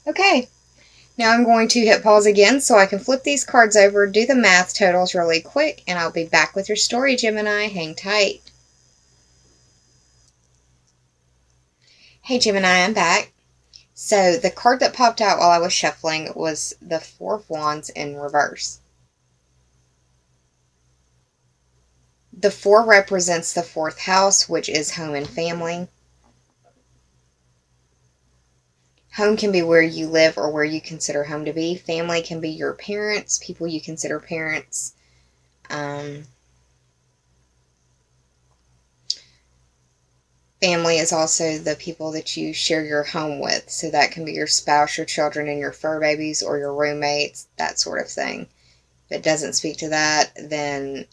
Okay, now I'm going to hit pause again so I can flip these cards over, do the math totals really quick, and I'll be back with your story, Gemini. Hang tight. Hey, Gemini, I'm back. So the card that popped out while I was shuffling was the Four of Wands in reverse. The 4 represents the 4th house, which is home and family. Home can be where you live or where you consider home to be. Family can be your parents, people you consider parents. Family is also the people that you share your home with. So that can be your spouse, your children, and your fur babies, or your roommates, that sort of thing. If it doesn't speak to that, then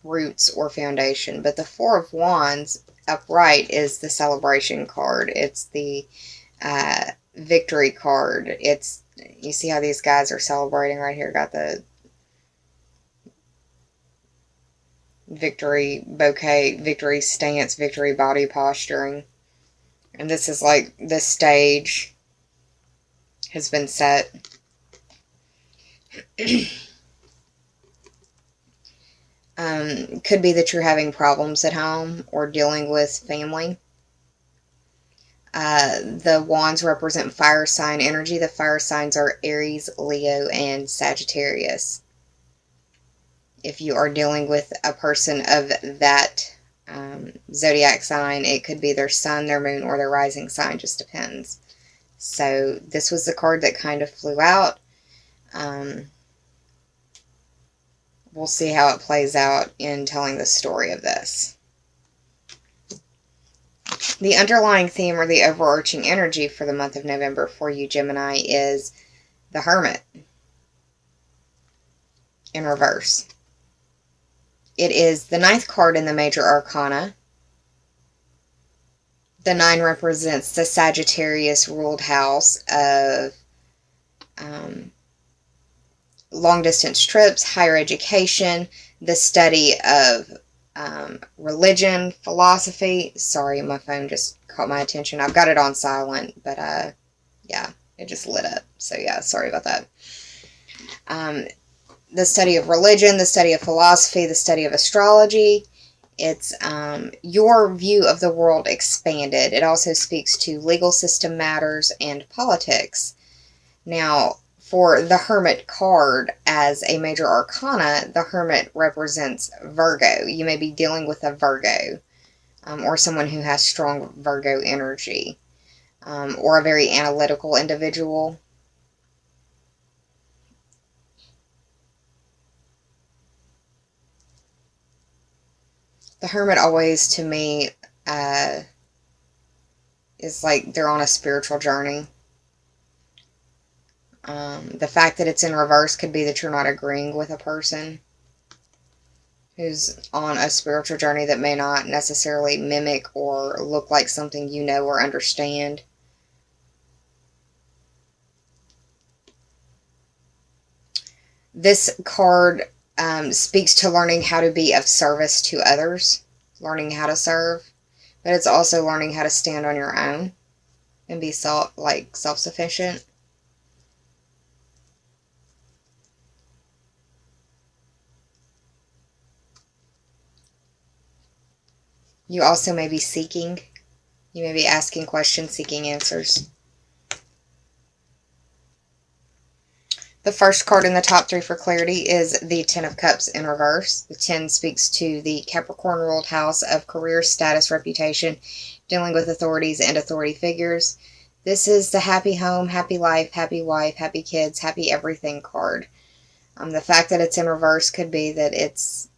roots or foundation. But the Four of Wands upright is the celebration card. It's the victory card. It's, you see how these guys are celebrating right here. Got the victory bouquet, victory stance, victory body posturing. And this is like the stage has been set. Could be that you're having problems at home or dealing with family. The wands represent fire sign energy. The fire signs are Aries, Leo, and Sagittarius. If you are dealing with a person of that zodiac sign, it could be their sun, their moon, or their rising sign, just depends. So this was the card that kind of flew out. We'll see how it plays out in telling the story of this. The underlying theme or the overarching energy for the month of November for you, Gemini, is the Hermit in reverse. It is the 9th card in the major arcana. The 9 represents the Sagittarius ruled house of long distance trips, higher education, the study of religion, philosophy. Sorry, my phone just caught my attention. I've got it on silent, but yeah, it just lit up. So yeah, sorry about that. The study of religion, the study of philosophy, the study of astrology. It's your view of the world expanded. It also speaks to legal system matters and politics. Now, for the Hermit card as a major arcana, the Hermit represents Virgo. You may be dealing with a Virgo or someone who has strong Virgo energy or a very analytical individual. The Hermit always, to me, is like they're on a spiritual journey. The fact that it's in reverse could be that you're not agreeing with a person who's on a spiritual journey that may not necessarily mimic or look like something you know or understand. This card speaks to learning how to be of service to others, learning how to serve, but it's also learning how to stand on your own and be self-sufficient. You also may be seeking. You may be asking questions, seeking answers. The first card in the top 3 for clarity is the 10 of Cups in reverse. The 10 speaks to the Capricorn ruled house of career, status, reputation, dealing with authorities and authority figures. This is the happy home, happy life, happy wife, happy kids, happy everything card. The fact that it's in reverse could be that it's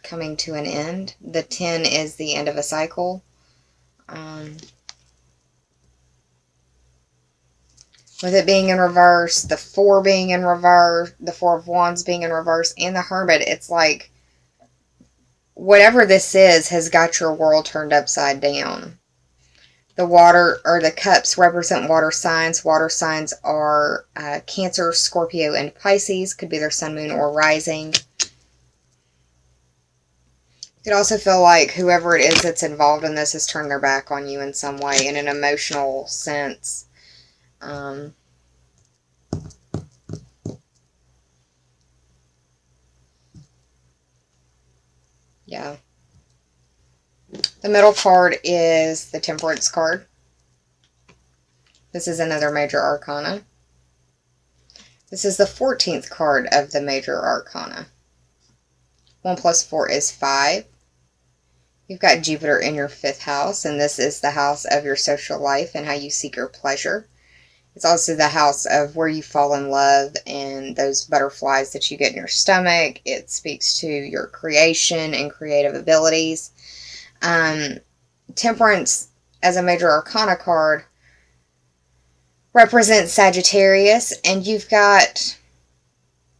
coming to an end. The 10 is the end of a cycle. With it being in reverse, the 4 being in reverse, the 4 of Wands being in reverse, and the Hermit, it's like whatever this is has got your world turned upside down. The water, or the cups, represent water signs. Water signs are Cancer, Scorpio, and Pisces. Could be their sun, moon, or rising. You could also feel like whoever it is that's involved in this has turned their back on you in some way, in an emotional sense. The middle card is the Temperance card. This is another major arcana. This is the 14th card of the major arcana. 1 plus 4 is 5. You've got Jupiter in your 5th house, and this is the house of your social life and how you seek your pleasure. It's also the house of where you fall in love and those butterflies that you get in your stomach. It speaks to your creation and creative abilities. Temperance, as a major arcana card, represents Sagittarius, and you've got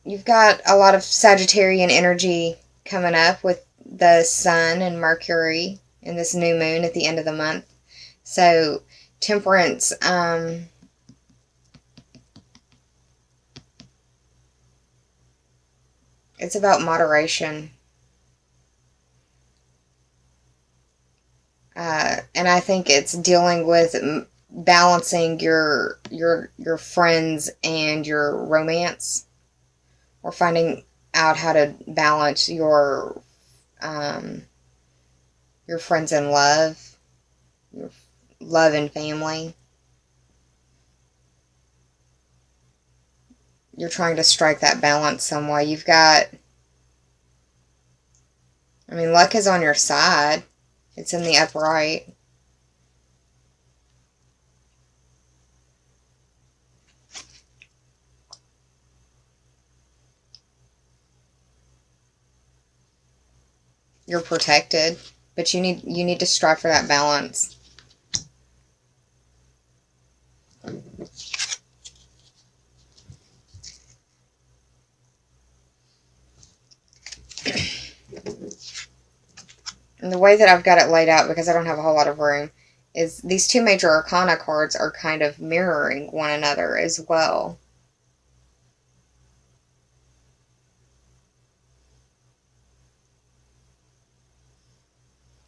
a lot of Sagittarian energy coming up with the Sun and Mercury and this new moon at the end of the month. So Temperance, it's about moderation. And I think it's dealing with balancing your friends and your romance, or finding out how to balance your friends and love, your love and family. You're trying to strike that balance some way. You've got, I mean, luck is on your side. It's in the upright. You're protected, but you need to strive for that balance. And the way that I've got it laid out, because I don't have a whole lot of room, is these two major arcana cards are kind of mirroring one another as well.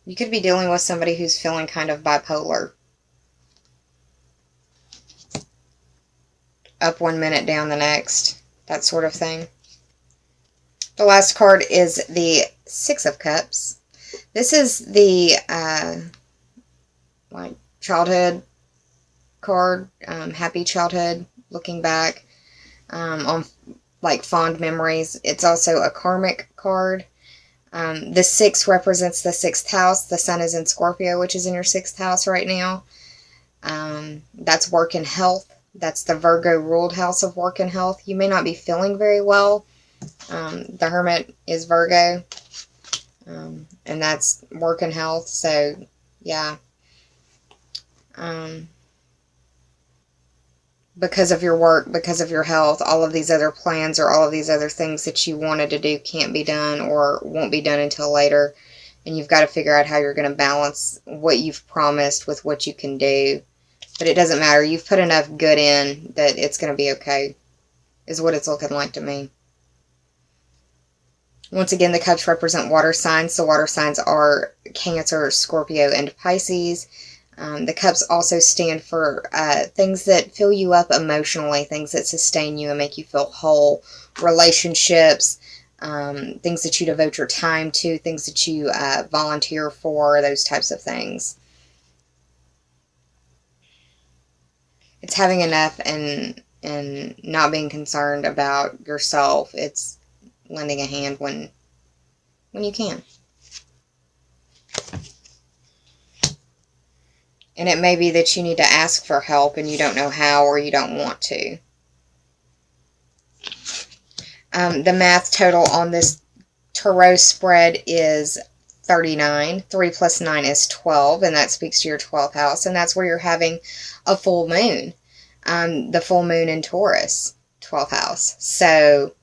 You could be dealing with somebody who's feeling kind of bipolar. Up one minute, down the next. That sort of thing. The last card is the Six of Cups. This is the like childhood card, happy childhood, looking back on like fond memories. It's also a karmic card. The 6 represents the 6th house. The sun is in Scorpio, which is in your 6th house right now. That's work and health. That's the Virgo ruled house of work and health. You may not be feeling very well. The Hermit is Virgo. And that's work and health. So, yeah. Because of your work, because of your health, all of these other plans or all of these other things that you wanted to do can't be done or won't be done until later. And you've got to figure out how you're going to balance what you've promised with what you can do. But it doesn't matter. You've put enough good in that it's going to be okay, is what it's looking like to me. Once again, the cups represent water signs. So water signs are Cancer, Scorpio, and Pisces. The cups also stand for things that fill you up emotionally, things that sustain you and make you feel whole, relationships, things that you devote your time to, things that you volunteer for, those types of things. It's having enough and not being concerned about yourself. It's lending a hand when you can. And it may be that you need to ask for help and you don't know how, or you don't want to. The math total on this tarot spread is 39. 3 plus 9 is 12, and that speaks to your 12th house, and that's where you're having a full moon. The full moon in Taurus, 12th house. So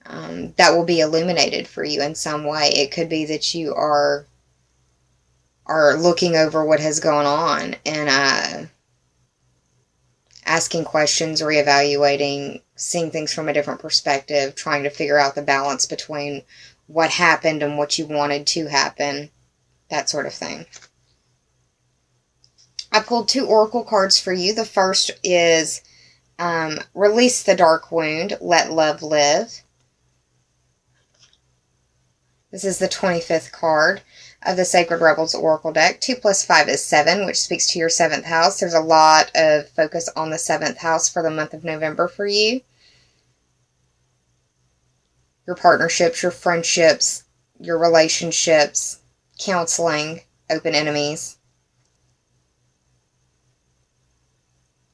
that will be illuminated for you in some way. It could be that you are looking over what has gone on and asking questions, reevaluating, seeing things from a different perspective, trying to figure out the balance between what happened and what you wanted to happen, that sort of thing. I pulled 2 oracle cards for you. The first is Release the Dark Wound, Let Love Live. This is the 25th card. of the Sacred Rebels Oracle deck. 2 plus 5 is 7, which speaks to your 7th house. There's a lot of focus on the 7th house for the month of November for you. Your partnerships, your friendships, your relationships, counseling, open enemies.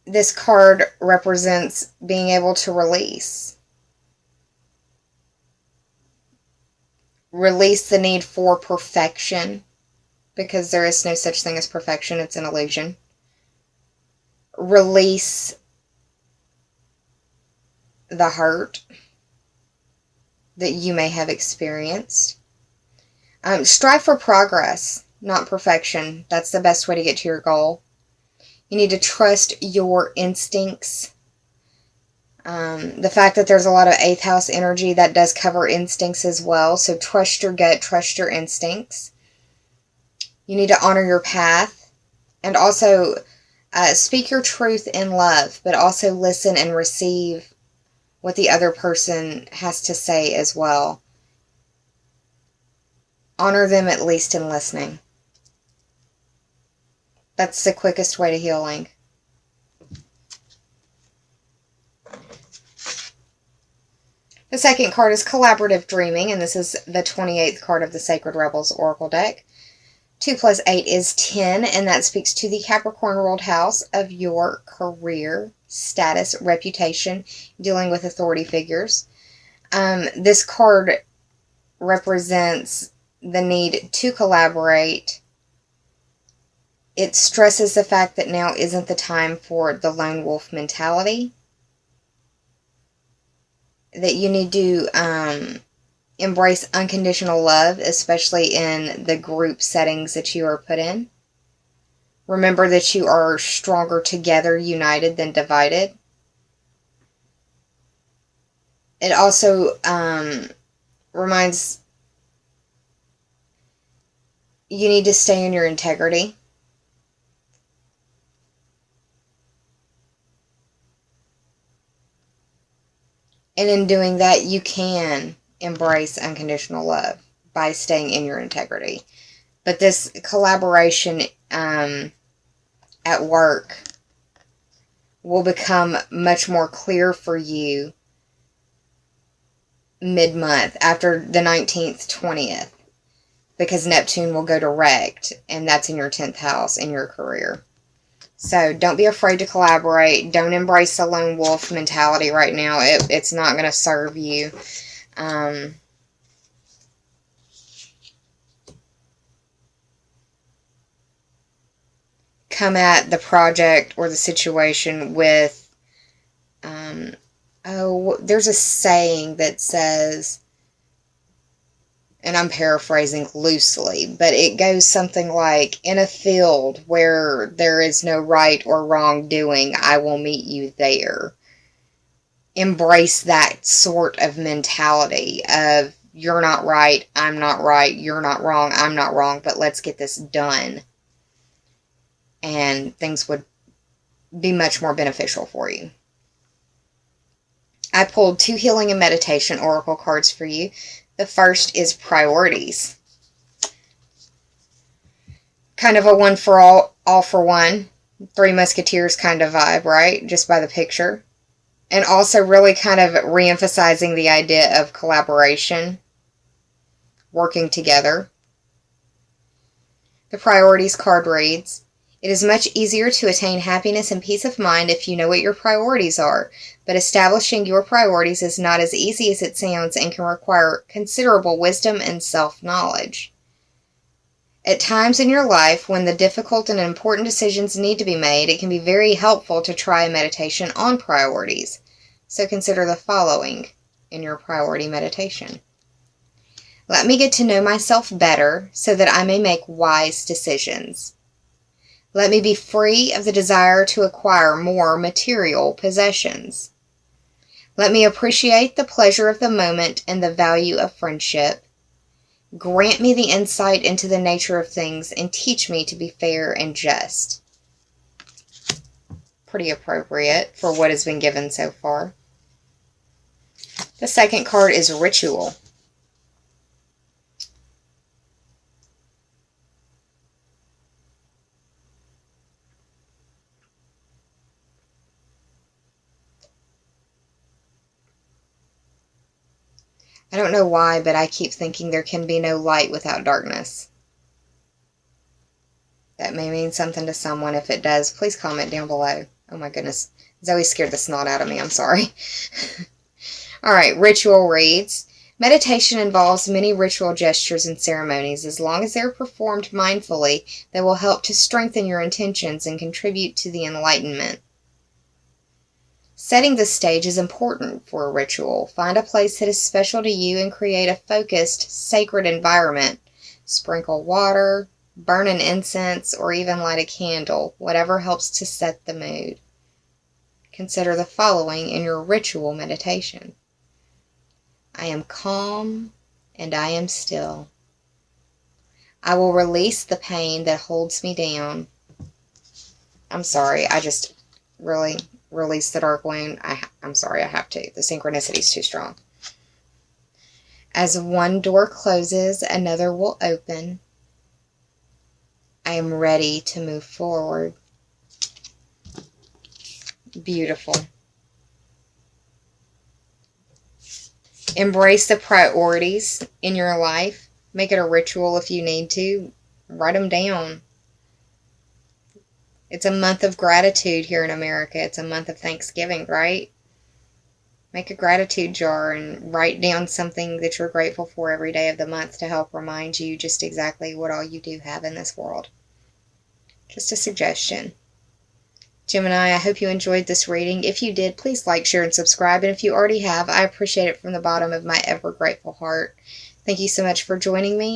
This card represents being able to release. Release the need for perfection, because there is no such thing as perfection. It's an illusion. Release the hurt that you may have experienced. Strive for progress, not perfection. That's the best way to get to your goal. You need to trust your instincts. The fact that there's a lot of 8th house energy, that does cover instincts as well. So trust your gut, trust your instincts. You need to honor your path. And also speak your truth in love, but also listen and receive what the other person has to say as well. Honor them at least in listening. That's the quickest way to healing. The second card is Collaborative Dreaming, and this is the 28th card of the Sacred Rebels Oracle deck. 2 plus 8 is 10, and that speaks to the Capricorn ruled house of your career, status, reputation, dealing with authority figures. This card represents the need to collaborate. It stresses the fact that now isn't the time for the lone wolf mentality. That you need to embrace unconditional love, especially in the group settings that you are put in. Remember that you are stronger together, united, than divided. It also reminds you need to stay in your integrity. And in doing that, you can embrace unconditional love by staying in your integrity. But this collaboration at work will become much more clear for you mid-month, after the 19th, 20th. Because Neptune will go direct, and that's in your 10th house in your career. So don't be afraid to collaborate. Don't embrace the lone wolf mentality right now. It's not going to serve you. Come at the project or the situation with, there's a saying that says, and I'm paraphrasing loosely, but it goes something like, in a field where there is no right or wrong doing, I will meet you there. Embrace that sort of mentality of, you're not right, I'm not right, you're not wrong, I'm not wrong, but let's get this done. And things would be much more beneficial for you. I pulled 2 healing and meditation oracle cards for you. The first is priorities. Kind of a one for all for one. 3 Musketeers kind of vibe, right? Just by the picture. And also really kind of re-emphasizing the idea of collaboration. Working together. The priorities card reads, it is much easier to attain happiness and peace of mind if you know what your priorities are, but establishing your priorities is not as easy as it sounds and can require considerable wisdom and self-knowledge. At times in your life, when the difficult and important decisions need to be made, it can be very helpful to try a meditation on priorities. So consider the following in your priority meditation. Let me get to know myself better so that I may make wise decisions. Let me be free of the desire to acquire more material possessions. Let me appreciate the pleasure of the moment and the value of friendship. Grant me the insight into the nature of things and teach me to be fair and just. Pretty appropriate for what has been given so far. The second card is Ritual. I don't know why, but I keep thinking there can be no light without darkness. That may mean something to someone. If it does, please comment down below. Oh my goodness. Zoe scared the snot out of me. I'm sorry. Alright, ritual reads. Meditation involves many ritual gestures and ceremonies. As long as they are performed mindfully, they will help to strengthen your intentions and contribute to the enlightenment. Setting the stage is important for a ritual. Find a place that is special to you and create a focused, sacred environment. Sprinkle water, burn an incense, or even light a candle, whatever helps to set the mood. Consider the following in your ritual meditation. I am calm and I am still. I will release the pain that holds me down. I'm sorry, I just really released the dark wound. I'm sorry, I have to. The synchronicity is too strong. As one door closes, another will open. I am ready to move forward. Beautiful. Embrace the priorities in your life. Make it a ritual if you need to. Write them down. It's a month of gratitude here in America. It's a month of Thanksgiving, right? Make a gratitude jar and write down something that you're grateful for every day of the month to help remind you just exactly what all you do have in this world. Just a suggestion. Gemini, I hope you enjoyed this reading. If you did, please like, share, and subscribe. And if you already have, I appreciate it from the bottom of my ever grateful heart. Thank you so much for joining me.